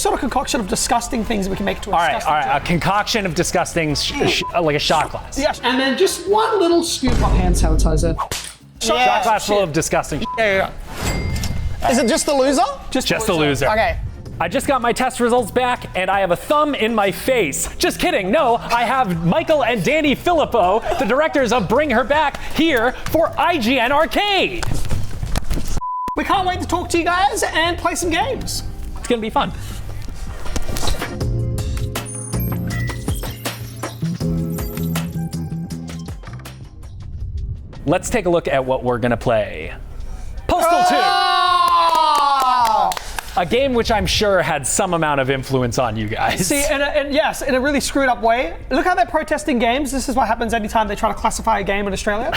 sort of concoction of disgusting things that we can make to a disgusting All right, joke. a concoction of disgusting, like a shot glass. Yes, and then just one little scoop of hand sanitizer. Shot glass full of disgusting. Yeah. Is it just the loser? Just the loser. Okay. I just got my test results back, and I have a thumb in my face. Just kidding. No, I have Michael and Danny Philippou, the directors of Bring Her Back, here for IGN Arcade. We can't wait to talk to you guys and play some games. It's gonna be fun. Let's take a look at what we're gonna play. Postal 2! A game which I'm sure had some amount of influence on you guys. See, yes, in a really screwed up way. Look how they're protesting games. This is what happens anytime they try to classify a game in Australia.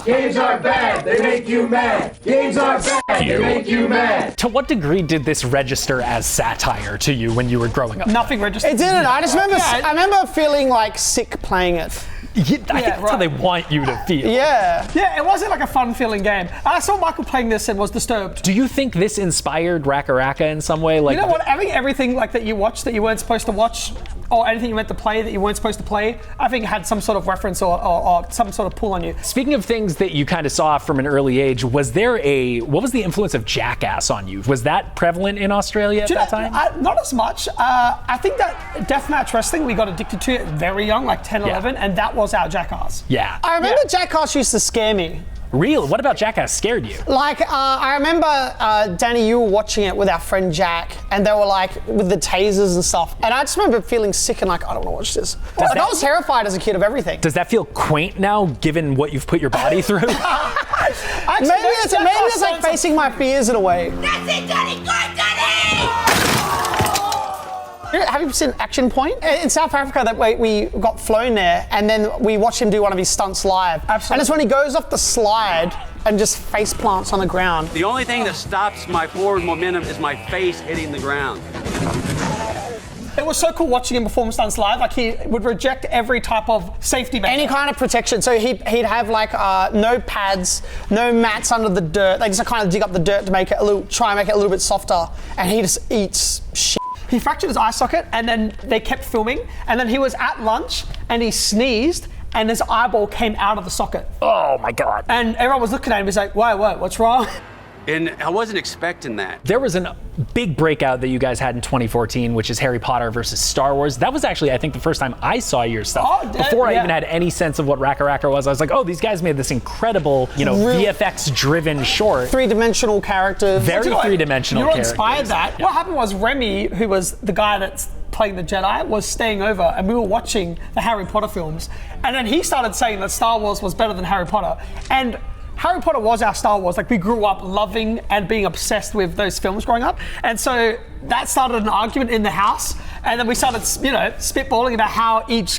Games are bad, they make you mad. Games are bad, they make you mad. To what degree did this register as satire to you when you were growing up? Nothing registered. It didn't. I just remember. I remember feeling like sick playing it. I think that's how they want you to feel. Yeah. Yeah, it wasn't like a fun-feeling game. I saw Michael playing this and was disturbed. Do you think this inspired RackaRacka in some way? Like, you know what? I think everything like that you watched that you weren't supposed to watch, or anything you meant to play that you weren't supposed to play, I think had some sort of reference or some sort of pull on you. Speaking of things that you kind of saw from an early age, what was the influence of Jackass on you? Was that prevalent in Australia at that time? Not as much. I think that deathmatch wrestling, we got addicted to it very young, like 10, 11, and that was our Jackass. Yeah. I remember Jackass used to scare me. Real? What about Jackass scared you? Like, I remember, Danny, you were watching it with our friend Jack, and they were like, with the tasers and stuff. And I just remember feeling sick and like, I don't want to watch this. Like, I was terrified as a kid of everything. Does that feel quaint now, given what you've put your body through? Maybe it's like facing my fears in a way. That's it, Danny! Go, Danny! Have you seen Action Point? In South Africa, that we got flown there, and then we watched him do one of his stunts live. Absolutely. And it's when he goes off the slide and just face plants on the ground. The only thing that stops my forward momentum is my face hitting the ground. It was so cool watching him perform stunts live. Like, he would reject every type of safety measure. Any kind of protection. So he'd have like no pads, no mats under the dirt. They just kind of dig up the dirt to make it try and make it a little bit softer. And he just eats shit. He fractured his eye socket, and then they kept filming, and then he was at lunch, and he sneezed, and his eyeball came out of the socket. Oh my God. And everyone was looking at him, he's like, what's wrong? And I wasn't expecting that. There was a big breakout that you guys had in 2014, which is Harry Potter versus Star Wars. That was actually, I think, the first time I saw your stuff. Before I even had any sense of what RackaRacka was, I was like, oh, these guys made this incredible, VFX-driven short. Three-dimensional characters. Very three-dimensional characters. You inspired that. Yeah. What happened was Remy, who was the guy that's playing the Jedi, was staying over, and we were watching the Harry Potter films. And then he started saying that Star Wars was better than Harry Potter. And Harry Potter was our Star Wars. Like, we grew up loving and being obsessed with those films growing up. And so that started an argument in the house. And then we started, spitballing about how each,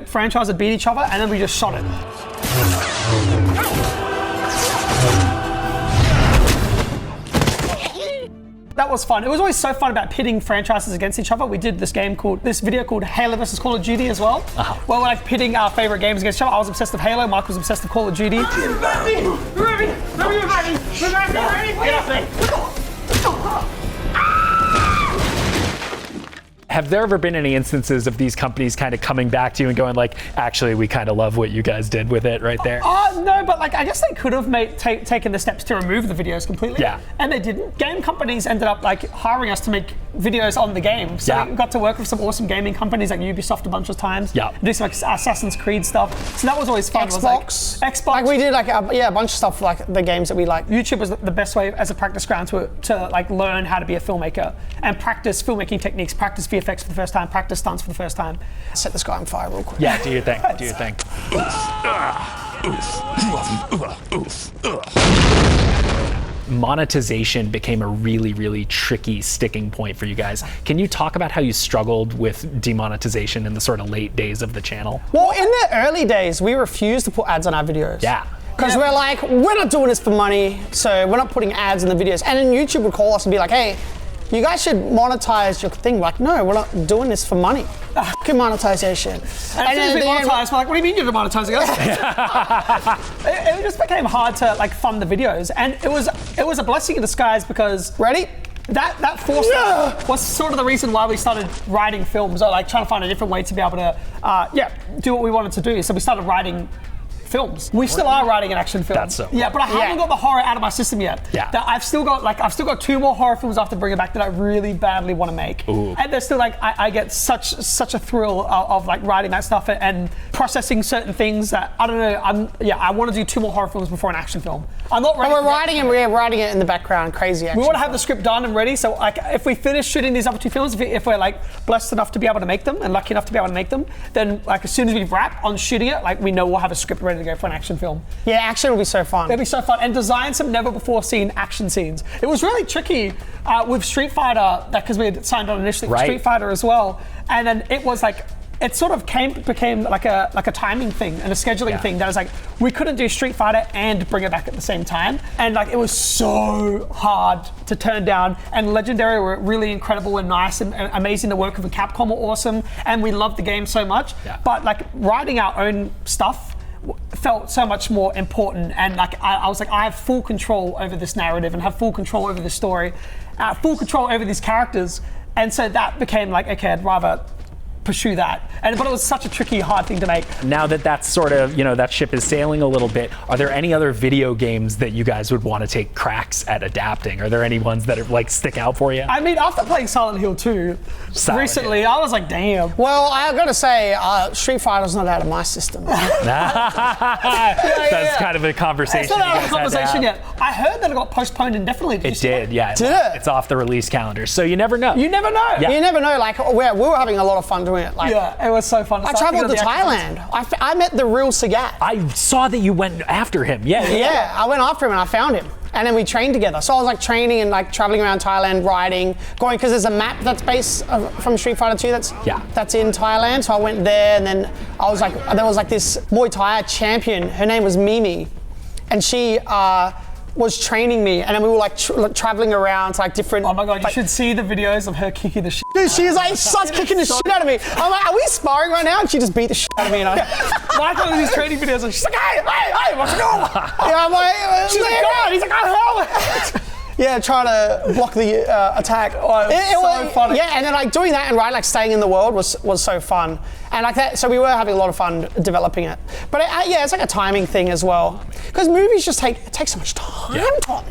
franchise would beat each other. And then we just shot it. That was fun. It was always so fun about pitting franchises against each other. We did this video called Halo vs Call of Duty as well. Where we're like pitting our favorite games against each other. I was obsessed with Halo, Mike was obsessed with Call of Duty. Have there ever been any instances of these companies kind of coming back to you and going like, actually, we kind of love what you guys did with it right there? No, but like, I guess they could have taken the steps to remove the videos completely. Yeah. And they didn't. Game companies ended up like hiring us to make videos on the game. So we got to work with some awesome gaming companies like Ubisoft a bunch of times. Yeah. Do some like Assassin's Creed stuff. So that was always fun. Xbox. Xbox. Like we did like a bunch of stuff like the games that we like. YouTube was the best way as a practice ground to like learn how to be a filmmaker and practice filmmaking techniques, practice VFX for the first time, practice stunts for the first time. Set this guy on fire real quick. Yeah, do your thing. Do your thing. Monetization became a really, really tricky sticking point for you guys. Can you talk about how you struggled with demonetization in the sort of late days of the channel? Well, in the early days, we refused to put ads on our videos. Yeah. Because we're like, we're not doing this for money, so we're not putting ads in the videos. And then YouTube would call us and be like, hey, you guys should monetize your thing. We're like, no, we're not doing this for money. Fucking monetization. And as soon as we monetize, we're like, what do you mean you're monetizing us? it just became hard to like fund the videos, and it was a blessing in disguise because ready? that forced us, was sort of the reason why we started writing films, or like trying to find a different way to be able to, do what we wanted to do. So we started writing films. We still are writing an action film. That's so cool. Yeah, but I haven't got the horror out of my system yet. Yeah. I've still got 2 more horror films I have to bring it back that I really badly want to make. Ooh. And they're still like, I get such a thrill of like writing that stuff and processing certain things that, I don't know, I want to do 2 more horror films before an action film. I'm not ready. We're writing it in the background, crazy action. We want to have the script done and ready, so like if we finish shooting these other 2 films, if we're like blessed enough to be able to make them and lucky enough to be able to make them, then like as soon as we wrap on shooting it, like we know we'll have a script ready to go for an action film. Yeah, action will be so fun. It'll be so fun, and design some never before seen action scenes. It was really tricky with Street Fighter, because we had signed on initially for Street Fighter as well, and then it was like, it sort of became like a timing thing and a scheduling thing that was like, we couldn't do Street Fighter and bring it back at the same time. And like, it was so hard to turn down, and Legendary were really incredible and nice and amazing to work with, and Capcom were awesome, and we loved the game so much. Yeah. But like, writing our own stuff felt so much more important, and like I was like, I have full control over this narrative and have full control over this story, full control over these characters, and so that became like, okay, I'd rather pursue that. But it was such a tricky, hard thing to make. Now that that's sort of, that ship is sailing a little bit, are there any other video games that you guys would want to take cracks at adapting? Are there any ones that are, like, stick out for you? I mean, after playing Silent Hill 2 recently, I was like, damn. Well, I gotta say, Street Fighter's not out of my system. That's kind of a conversation. It's not out of the conversation yet. I heard that it got postponed indefinitely. It did, yeah. Did it? It's off the release calendar, so you never know. You never know. Yeah. You never know. Like, we were having a lot of fun doing it. Like, yeah, it was so fun. I traveled to Thailand. I met the real Sagat. I saw that you went after him. Yeah, I went after him and I found him. And then we trained together. So I was like training and like traveling around Thailand, riding, going, because there's a map that's based from Street Fighter 2 that's in Thailand. So I went there, and then I was like, there was like this Muay Thai champion. Her name was Mimi, and she was training me, and then we were like traveling around to like different. Oh my god, you should see the videos of her kicking the shit. Dude, she starts kicking the shit out of me. I'm like, are we sparring right now? And she just beat the shit out of me. And Michael in these training videos, and she's like, hey, what's going on? Yeah, I'm like, she's like, God. He's like, oh, yeah, trying to block the attack. Oh, it was so funny. Yeah, and then like doing that and like staying in the world was so fun. And like that, so we were having a lot of fun developing it. But it's like a timing thing as well. Because movies just take so much time.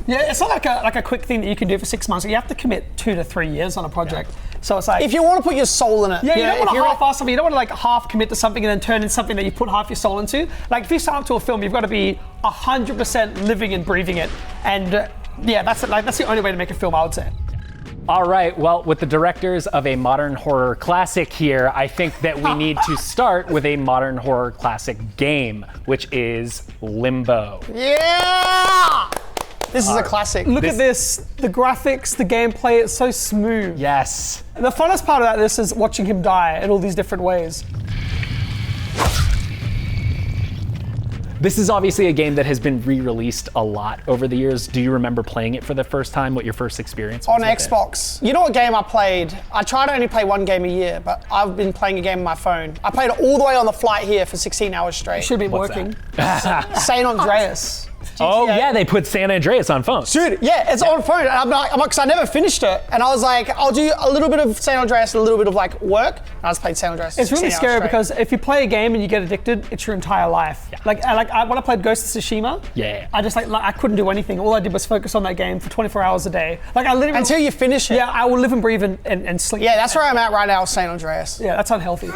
Yeah, it's not like a quick thing that you can do for 6 months. You have to commit 2 to 3 years on a project. Yeah. So it's like, if you want to put your soul in it. Yeah, you don't want to half-ass something. You don't want to like half commit to something and then turn in something that you put half your soul into. Like if you sign up to a film, you've got to be 100% living and breathing it. And that's the only way to make a film, I would say. All right, well, with the directors of a modern horror classic here, I think that we need to start with a modern horror classic game, which is Limbo. Yeah! This is a classic. Look at this, the graphics, the gameplay, it's so smooth. Yes. The funnest part about this is watching him die in all these different ways. This is obviously a game that has been re-released a lot over the years. Do you remember playing it for the first time? What your first experience was on Xbox? You know what game I played? I try to only play one game a year, but I've been playing a game on my phone. I played it all the way on the flight here for 16 hours straight. It should be working. San Andreas. Oh yeah, they put San Andreas on phones. Dude, yeah, it's on phone. And I'm like, because I never finished it, and I was like, I'll do a little bit of San Andreas, a little bit of like work. And I just played San Andreas. It's really scary because if you play a game and you get addicted, it's your entire life. Yeah. Like when I played Ghost of Tsushima, I just like I couldn't do anything. All I did was focus on that game for 24 hours a day. Like I literally until you finish it. Yeah, I will live and breathe and sleep. Yeah, that's where I'm at right now with San Andreas. Yeah, that's unhealthy.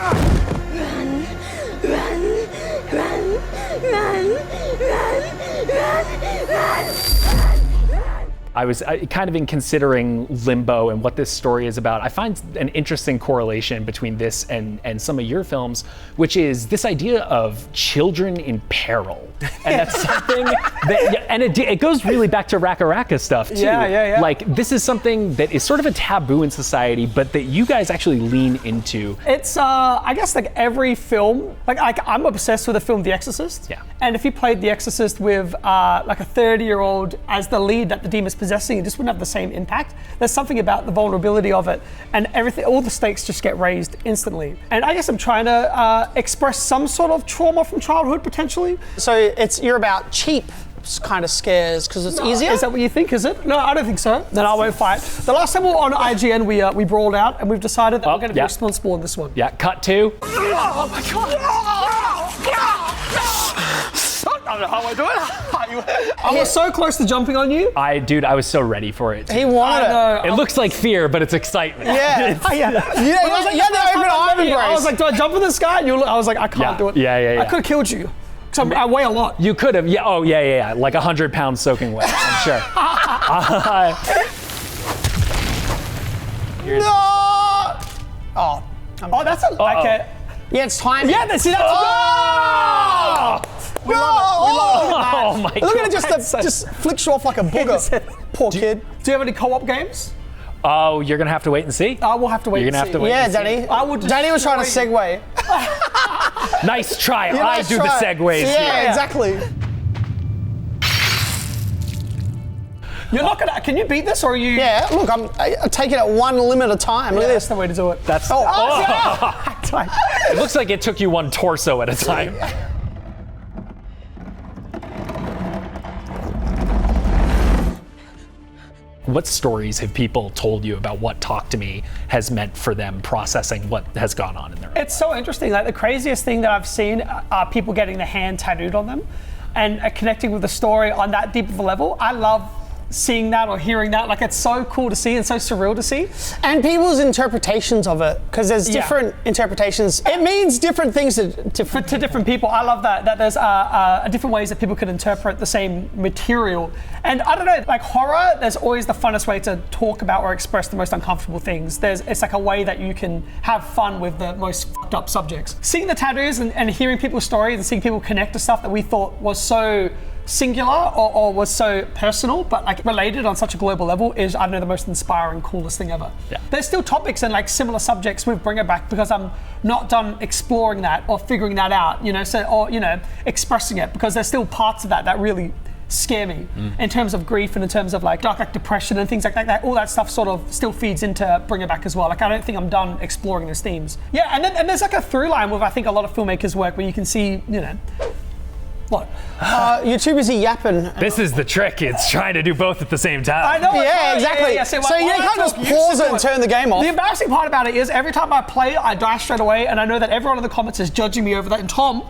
I was kind of in considering Limbo and what this story is about. I find an interesting correlation between this and some of your films, which is this idea of children in peril. And that's something that, and it goes really back to RackaRacka stuff too. Yeah. Like this is something that is sort of a taboo in society, but that you guys actually lean into. It's, I guess like every film, like I'm obsessed with the film The Exorcist. Yeah. And if you played The Exorcist with like a 30-year-old as the lead that the demon's possessing, it just wouldn't have the same impact. There's something about the vulnerability of it, and everything, all the stakes just get raised instantly. And I guess I'm trying to express some sort of trauma from childhood potentially. So you're about cheap kind of scares because it's easier. Is that what you think? Is it? No, I don't think so. Then I won't fight. The last time we were on IGN, we brawled out, and we've decided that we're going to be responsible in this one. Yeah, cut to. Oh my god! I don't know how I do it. I was so close to jumping on you. Dude, I was so ready for it. He wanted it. It looks like fear, but it's excitement. Yeah. You had the open arm embrace. I was like, do I jump in this guy? And I was like, I can't do it. Yeah. I could have killed you. Because I weigh a lot. You could have. Yeah. Oh, yeah. Like 100 pounds soaking wet, I'm sure. No! Oh, that's a... Yeah, it's time. Yeah, that's it. Oh! We love it. Oh my god. Look at it, just flicks you off like a booger. Poor kid. Do you have any co-op games? Oh, you're gonna have to wait and see. We'll have to wait. You're gonna have to wait. Yeah, and Danny. Danny was trying to segue. see. Nice try. I do the segues. Yeah, exactly. You're not gonna. Can you beat this, or are you? Yeah. Look, I take it at one limit at a time. Look at That's this. the way to do it. That's. It looks like it took you one torso at a time. What stories have people told you about what Talk to Me has meant for them processing what has gone on in their life? It's so interesting. Like the craziest thing that I've seen are people getting their hand tattooed on them and connecting with the story on that deep of a level. I love seeing that or hearing that. Like it's so cool to see and so surreal to see. And people's interpretations of it, because there's different interpretations. It means different things to different people. I love that there's different ways that people can interpret the same material. And I don't know, like horror, there's always the funnest way to talk about or express the most uncomfortable things. It's like a way that you can have fun with the most fucked up subjects. Seeing the tattoos and hearing people's stories and seeing people connect to stuff that we thought was so singular or was so personal, but like related on such a global level is, I don't know, the most inspiring, coolest thing ever. Yeah. There's still topics and like similar subjects with Bring It Back because I'm not done exploring that or figuring that out, expressing it, because there's still parts of that really scare me in terms of grief and in terms of like dark depression and things like that. All that stuff sort of still feeds into Bring It Back as well. Like I don't think I'm done exploring those themes. Yeah, and there's like a through line with I think a lot of filmmakers' work where you can see, what? You're too busy yapping. This is the trick. It's trying to do both at the same time. I know. Yeah, exactly. Yeah. So you can't just pause it and turn the game off. The embarrassing part about it is every time I play, I die straight away, and I know that everyone in the comments is judging me over that. And Tom,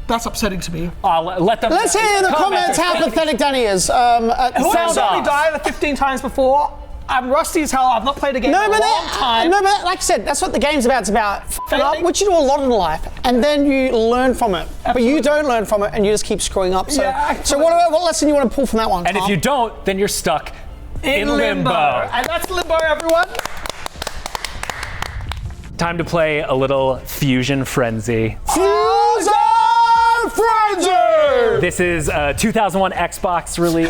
that's upsetting to me. Let them. Let's hear in the comments how pathetic Danny is. Whoever's only died 15 times before, I'm rusty as hell. I've not played a game in a long time. No, but like I said, that's what the game's about. It's about f***ing up, which you do a lot in life, and then you learn from it. Absolutely. But you don't learn from it, and you just keep screwing up. So, what lesson you want to pull from that one, And Tom? if you don't, then you're stuck in limbo. And that's Limbo, everyone. Time to play a little Fuzion Frenzy. Fuzion Frenzy! This is a 2001 Xbox release.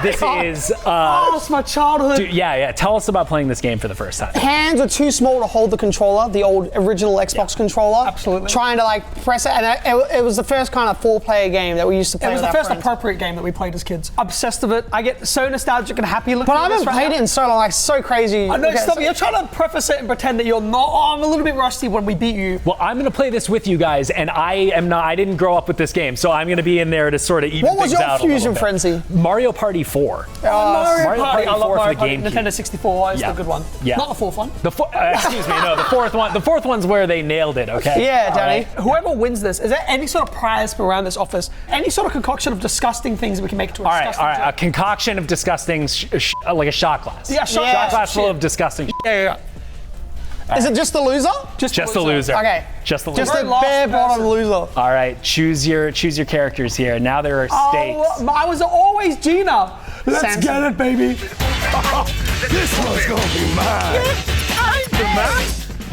It's my childhood. Dude, yeah. Tell us about playing this game for the first time. Hands were too small to hold the controller, the old original Xbox controller. Absolutely. Trying to like press it, and it was the first kind of 4-player game that we used to play. It was with the our first friends. appropriate game that we played as kids. Obsessed with it. I get so nostalgic and happy looking But I at this haven't played it in so long, like so crazy. I know, stop it. You're trying to preface it and pretend that you're not. Oh, I'm a little bit rusty when we beat you. Well, I'm gonna play this with you guys, and I didn't grow up with this game, so I'm gonna be in there to sort of even What was things your out a little Fuzion bit. Frenzy? Mario Party 4. Mario Party. I love 4 for Mario the Party. GameCube. Nintendo 64 is the good one. Yeah. Not the fourth one. Excuse me, no, the fourth one. The fourth one's where they nailed it, okay? Yeah, Danny. Whoever wins this, is there any sort of prize for around this office? Any sort of concoction of disgusting things we can make to a disgusting All right. A joke? concoction of disgusting, like a shot glass. Yeah, shot glass full of disgusting. Yeah. Is it just the loser? Just the loser. Okay. Just the loser. Just the Last bare bottom person. loser. All right, choose your characters here. Now there are stakes. Oh, I was always Gina. Let's Samson. get it, baby. This one's gonna be mine.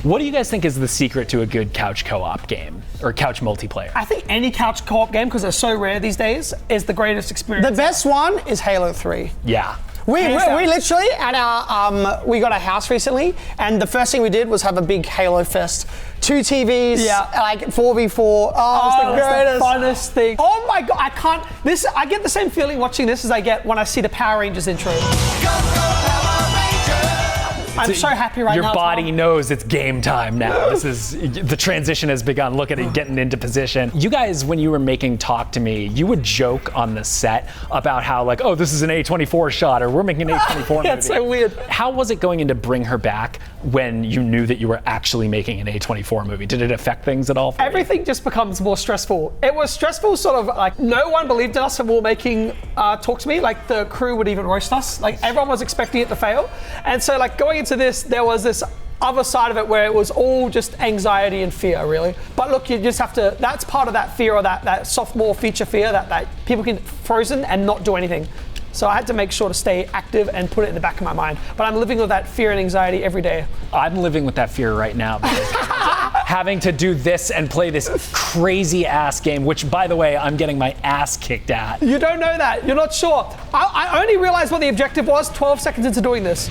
What do you guys think is the secret to a good couch co-op game or couch multiplayer? I think any couch co-op game, because they're so rare these days, is the greatest experience. The best one is Halo 3. Yeah. We Hands down. literally at our we got a house recently, and the first thing we did was have a big Halo fest. 2 TVs, like 4v4. Oh, it's the It's greatest. the funnest thing. Oh my god, I get the same feeling watching this as I get when I see the Power Rangers intro. I'm so happy right now. Your body knows it's game time now. The transition has begun. Look at it getting into position. You guys, when you were making Talk to Me, you would joke on the set about how like, oh, this is an A24 shot, or we're making an A24 movie. That's so weird. How was it going in to bring her back when you knew that you were actually making an A24 movie? Did it affect things at all? Everything just becomes more stressful. It was stressful, sort of like no one believed in us when we were making Talk to Me. Like the crew would even roast us. Like everyone was expecting it to fail. And so like going into this, there was this other side of it where it was all just anxiety and fear, really. But look, you just have to, that's part of that fear, or that sophomore feature fear that people can frozen and not do anything. So I had to make sure to stay active and put it in the back of my mind. But I'm living with that fear and anxiety every day. I'm living with that fear right now. Having to do this and play this crazy ass game, which by the way, I'm getting my ass kicked at. You don't know that, you're not sure. I only realized what the objective was 12 seconds into doing this.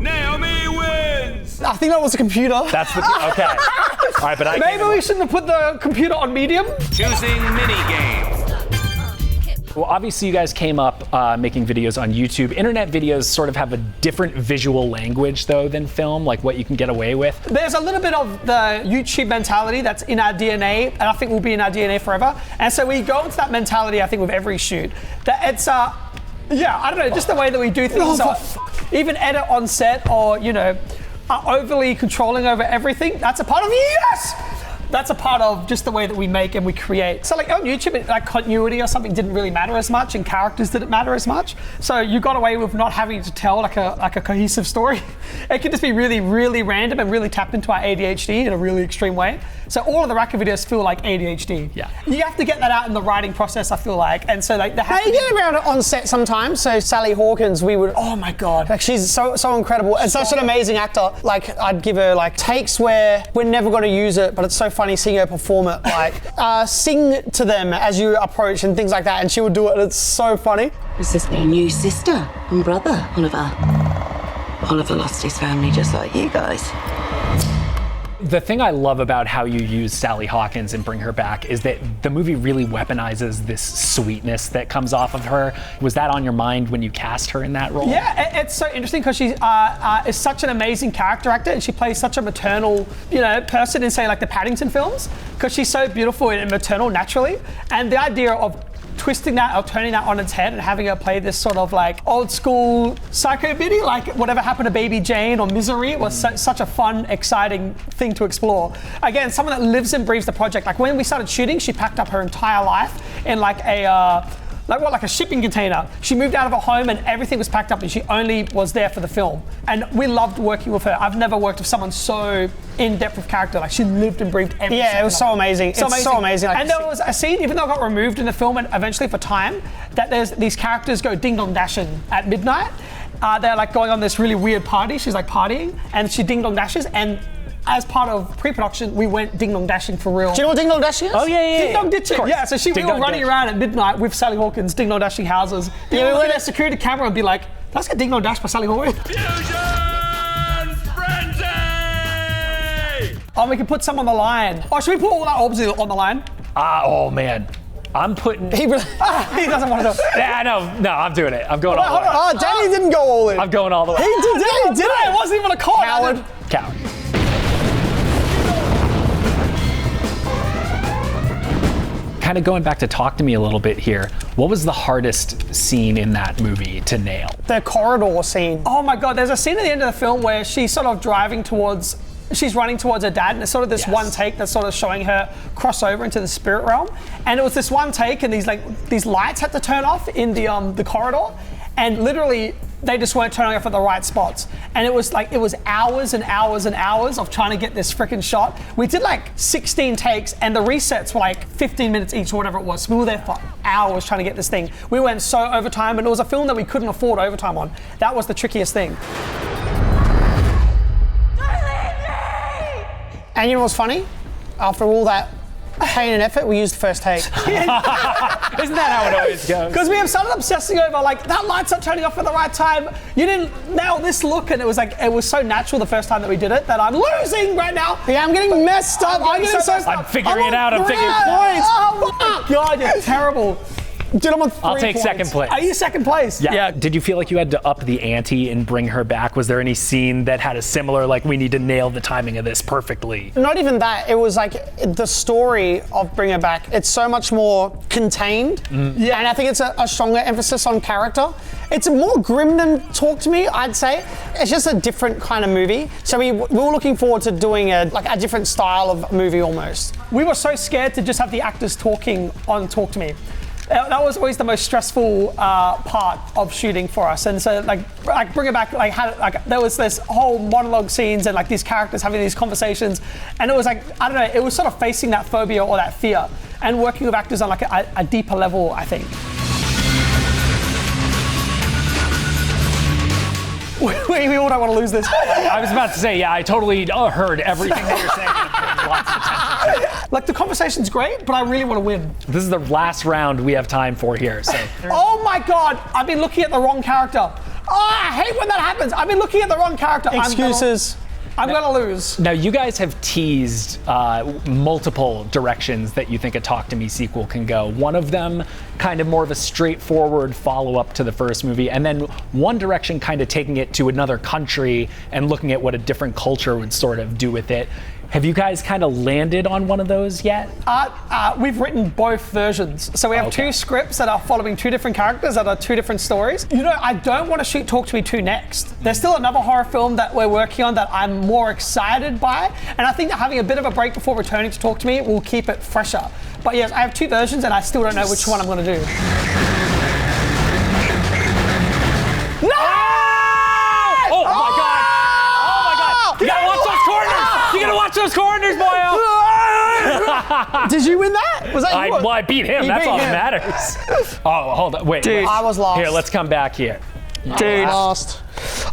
Naomi wins! I think that was a computer. That's the, okay. All right, but Maybe we shouldn't have put the computer on medium. Choosing mini games. Well, obviously you guys came up making videos on YouTube. Internet videos sort of have a different visual language though than film, like what you can get away with. There's a little bit of the YouTube mentality that's in our DNA, and I think will be in our DNA forever. And so we go into that mentality, I think, with every shoot. That it's, yeah, I don't know, just the way that we do things. Even edit on set, or, you know, are overly controlling over everything. That's a part of, yes! That's a part of just the way that we make and we create. So like on YouTube, like continuity or something didn't really matter as much, and characters didn't matter as much. So you got away with not having to tell like a cohesive story. It could just be really, really random and really tap into our ADHD in a really extreme way. So all of the Racka videos feel like ADHD. Yeah. You have to get that out in the writing process, I feel like. And so like you get around it on set sometimes. So Sally Hawkins, we would, oh my God, like she's so incredible and such an amazing actor. Like I'd give her like takes where we're never going to use it, but it's so funny seeing her perform it. Like sing to them as you approach and things like that, and she would do it, and it's so funny. Is this their new sister and brother, Oliver? Oliver lost his family just like you guys. The thing I love about how you use Sally Hawkins and bring her back is that the movie really weaponizes this sweetness that comes off of her. Was that on your mind when you cast her in that role? Yeah, it's so interesting because she is such an amazing character actor, and she plays such a maternal, you know, person in, say, like the Paddington films, because she's so beautiful and maternal naturally. And the idea of twisting that or turning that on its head and having her play this sort of like old school psycho biddy, like Whatever Happened to Baby Jane or Misery, was such a fun, exciting thing to explore. Again, someone that lives and breathes the project. Like when we started shooting, she packed up her entire life in like a like a shipping container. She moved out of her home and everything was packed up, and she only was there for the film. And we loved working with her. I've never worked with someone so in depth of character. Like she lived and breathed every Yeah, it was so amazing. It's so amazing. And there was a scene, even though it got removed in the film and eventually for time, that there's these characters go ding-dong dashing at midnight. They're like going on this really weird party. She's like partying and she ding-dong dashes, and as part of pre-production, we went ding-dong dashing for real. Do you know what ding-dong dashing is? Oh, yeah. Ding-dong ditching. Yeah, so we were running around at midnight with Sally Hawkins, ding-dong dashing houses. Yeah, we went at a security camera and be like, let's get ding-dong dash by Sally Hawkins. Fuzion Frenzy! Oh, we can put some on the line. Oh, should we put all our orbs on the line? Oh man. I'm putting... He doesn't want to do it. Yeah, no, I'm doing it. I'm going all the way. Oh, Danny didn't go all in. I'm going all the way. He did it. It wasn't even a call. Coward. Coward. Kind of going back to Talk to Me a little bit here, what was the hardest scene in that movie to nail? The corridor scene. Oh my God, there's a scene at the end of the film where she's sort of she's running towards her dad, and it's sort of this one take that's sort of showing her cross over into the spirit realm. And it was this one take, and these lights had to turn off in the corridor, and literally they just weren't turning off at the right spots. And it was hours and hours and hours of trying to get this freaking shot. We did like 16 takes, and the resets were like 15 minutes each or whatever it was. So we were there for hours trying to get this thing. We went so overtime, and it was a film that we couldn't afford overtime on. That was the trickiest thing. And you know what's funny? After all that pain and effort, we used the first take. Isn't that how it always goes? Because we have started obsessing over like, that light's not turning off at the right time. You didn't nail this look, and it was so natural the first time that we did it that I'm losing right now. Yeah, I'm getting messed up. I'm figuring it out. I'm figuring it out. Oh my God, you're terrible. Dude, I'm on 3 I'll take points. second place. Are you second place? Yeah. Did you feel like you had to up the ante and bring her back? Was there any scene that had a similar, like, we need to nail the timing of this perfectly? Not even that. It was like the story of Bring Her Back. It's so much more contained. Yeah. And I think it's a stronger emphasis on character. It's more grim than Talk to Me, I'd say. It's just a different kind of movie. So we were looking forward to doing a different style of movie almost. We were so scared to just have the actors talking on Talk to Me. That was always the most stressful part of shooting for us, and so like Bring It Back, there was this whole monologue scenes and like these characters having these conversations, and it was like, I don't know, it was sort of facing that phobia or that fear, and working with actors on like a deeper level, I think. We all don't want to lose this. I was about to say, yeah, I totally heard everything that you're saying. Lots of attention. Like the conversation's great, but I really want to win. This is the last round we have time for here. So. Oh my God, I've been looking at the wrong character. Oh, I hate when that happens. I've been looking at the wrong character. Excuses. I'm gonna lose. Now, you guys have teased multiple directions that you think a Talk to Me sequel can go. One of them kind of more of a straightforward follow-up to the first movie, and then one direction kind of taking it to another country and looking at what a different culture would sort of do with it. Have you guys kind of landed on one of those yet? We've written both versions. So we have two scripts that are following two different characters that are two different stories. You know, I don't want to shoot Talk to Me 2 next. There's still another horror film that we're working on that I'm more excited by. And I think that having a bit of a break before returning to Talk to Me will keep it fresher. But yes, I have two versions and I still don't know which one I'm going to do. No! Oh my God! Oh my God! You gotta watch those corners! You gotta watch those corners, boyo! Did you win that? Was that you? Well, I beat him. That's all that matters. Oh, hold on. Wait. Dude, I was lost. Here, let's come back here. Dude. Lost.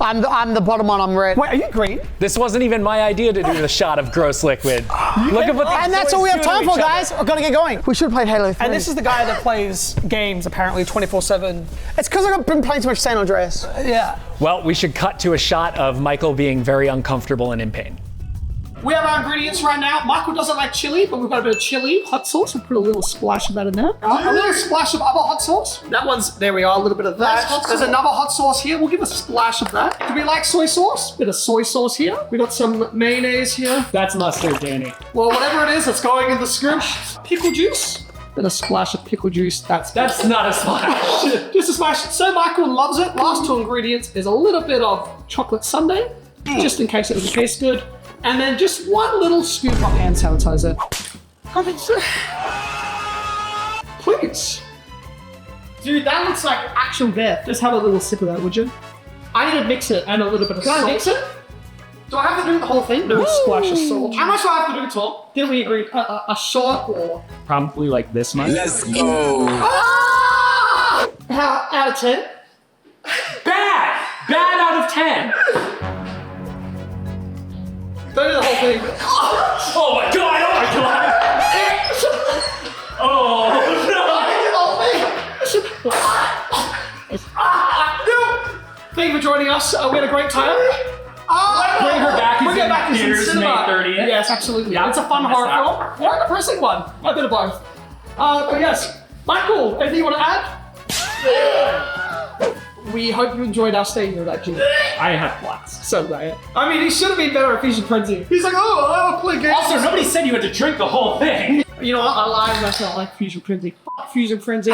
I'm the bottom one, I'm red. Wait, are you green? This wasn't even my idea to do the shot of gross liquid. Look at what the And that's all we have time for, guys. We've got to get going. We should have played Halo 3. And this is the guy that plays games apparently 24/7. It's because I've been playing too much San Andreas. Yeah. Well, we should cut to a shot of Michael being very uncomfortable and in pain. We have our ingredients right now. Michael doesn't like chili, but we've got a bit of chili, hot sauce. We'll put a little splash of that in there. A little splash of other hot sauce. That one's, there we are, a little bit of that. There's another hot sauce here. We'll give a splash of that. Do we like soy sauce? Bit of soy sauce here. We got some mayonnaise here. That's mustard, Danny. Well, whatever it is, it's going in the script. Pickle juice. Bit of splash of pickle juice. That's not a splash. Just a splash. So Michael loves it. Last two ingredients is a little bit of chocolate sundae, just in case it doesn't taste good. And then just one little scoop of hand sanitizer. Please. Dude, that looks like actual death. Just have a little sip of that, would you? I need to mix it and a little bit of salt. Can I mix it? Do I have to do the whole thing? No, splash of salt. How much do I have to do, Tom? Did we agree? A shot or? Probably like this much. Let's go. Ah! How, out of 10? Bad! Bad out of 10! Don't do the whole thing. Oh my God! Oh my God! Oh no! Thank you for joining us. We had a great time. Bring Her Back is in theaters cinema. May 30th. Yes, absolutely. Yeah, it's a fun horror film. Or a depressing one. A bit of both. But yes, Michael, anything you want to add? We hope you enjoyed our stay here at G. I had blast. So glad. I mean, he should have been better at Fuzion Frenzy. He's like, oh, I want to play games. Also, nobody said you had to drink the whole thing. You know what? I lied. That's not like Fuzion Frenzy. Fuck Fuzion Frenzy.